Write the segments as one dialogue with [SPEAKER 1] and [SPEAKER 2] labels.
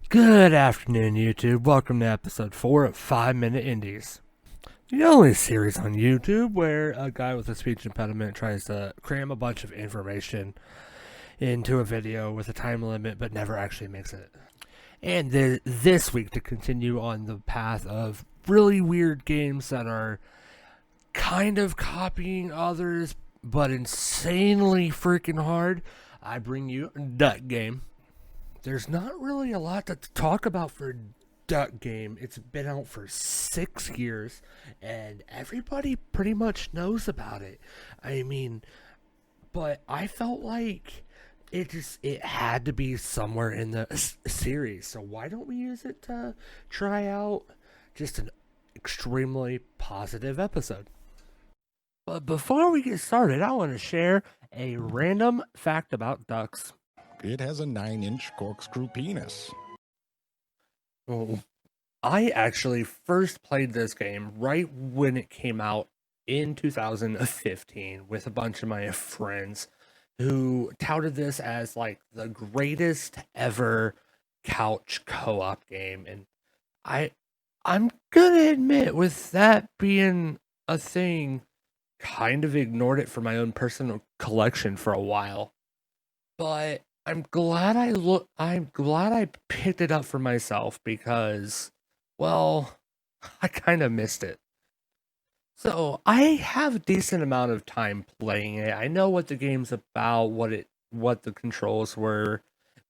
[SPEAKER 1] Good afternoon, YouTube. Welcome to episode 4 of 5 Minute Indies, the only series on YouTube where a guy with a speech impediment tries to cram a bunch of information into a video with a time limit but never actually makes it. And this week, to continue on the path of really weird games that are kind of copying others but insanely freaking hard, I bring you Duck Game. There's not really a lot to talk about for Duck Game. It's been out for 6 years, and everybody pretty much knows about it. I mean, but I felt like it had to be somewhere in the series. So why don't we use it to try out just an extremely positive episode? But before we get started, I want to share a random fact about ducks.
[SPEAKER 2] It has a 9-inch corkscrew penis.
[SPEAKER 1] Oh, I actually first played this game right when it came out in 2015 with a bunch of my friends who touted this as like the greatest ever couch co-op game. And I I'm gonna admit, with that being a thing, kind of ignored it for my own personal collection for a while. But I'm glad I picked it up for myself because, well, I kind of missed it. So I have a decent amount of time playing it. I know what the game's about, what the controls were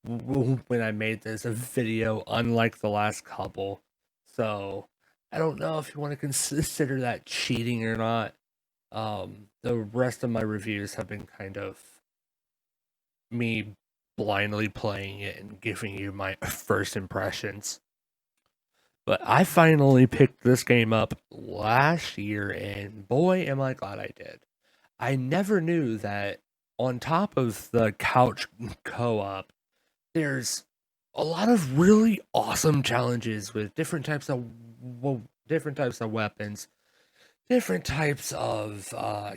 [SPEAKER 1] when I made this a video, unlike the last couple. So I don't know if you want to consider that cheating or not. The rest of my reviews have been kind of me blindly playing it and giving you my first impressions. But I finally picked this game up last year, and boy, am I glad I did. I never knew that on top of the couch co op, there's a lot of really awesome challenges with different types of weapons, different types of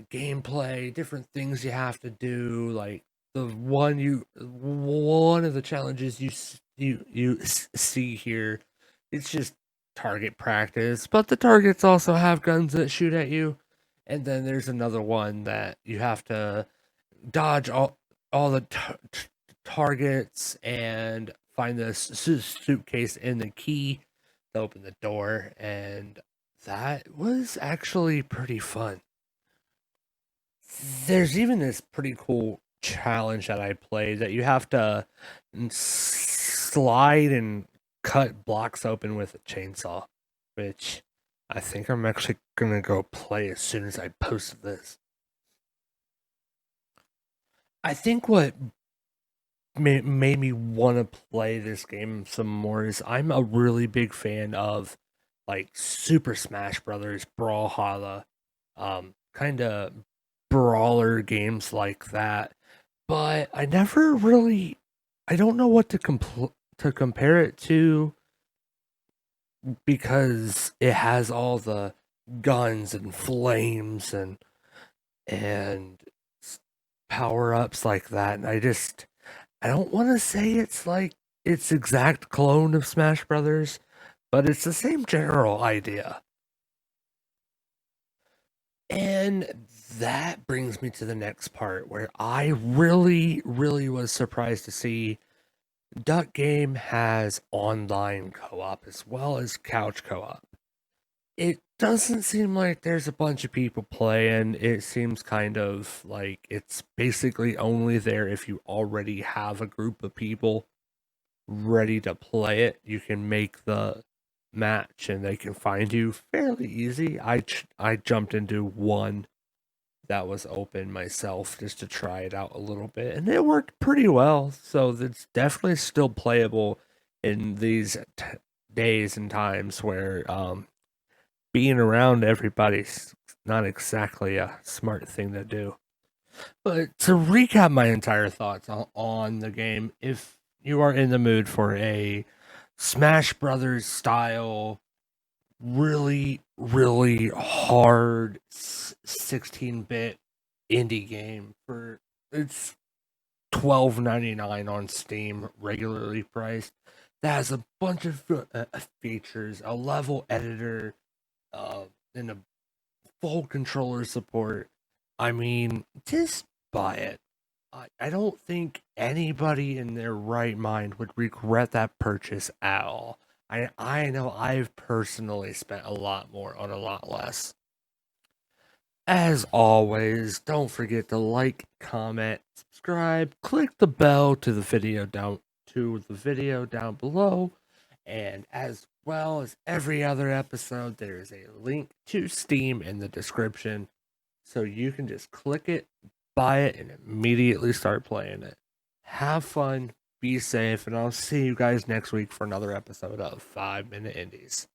[SPEAKER 1] gameplay, different things you have to do. Like one of the challenges you see here, it's just target practice, but the targets also have guns that shoot at you. And then there's another one that you have to dodge all the targets and find the suitcase and the key to open the door, and that was actually pretty fun. There's even this pretty cool challenge that I played that you have to slide and cut blocks open with a chainsaw, which I think I'm actually gonna go play as soon as I post this. I think what made me want to play this game some more is I'm a really big fan of like Super Smash Brothers, Brawlhalla, kind of brawler games like that. But I don't know what to compare it to because it has all the guns and flames and power ups like that, and I don't want to say it's like its exact clone of Smash Brothers, but it's the same general idea. And that brings me to the next part where I really was surprised to see Duck Game has online co-op as well as couch co-op. It doesn't seem like there's a bunch of people playing. It seems kind of like it's basically only there if you already have a group of people ready to play it. You can make the match and they can find you fairly easy. I jumped into one that was open myself just to try it out a little bit, and it worked pretty well. So it's definitely still playable in these days and times where being around everybody's not exactly a smart thing to do. But to recap my entire thoughts on the game, if you are in the mood for a Smash Brothers style, really hard 16-bit indie game, for it's $12.99 on Steam, regularly priced. That has a bunch of features, a level editor, uh, and a full controller support. I mean, just buy it. I don't think anybody in their right mind would regret that purchase at all. I know I've personally spent a lot more on a lot less. As always, don't forget to like, comment, subscribe, click the bell to the video down below, and as well as every other episode, there is a link to Steam in the description, so you can just click it, buy it, and immediately start playing it. Have fun, be safe, and I'll see you guys next week for another episode of 5 Minute Indies.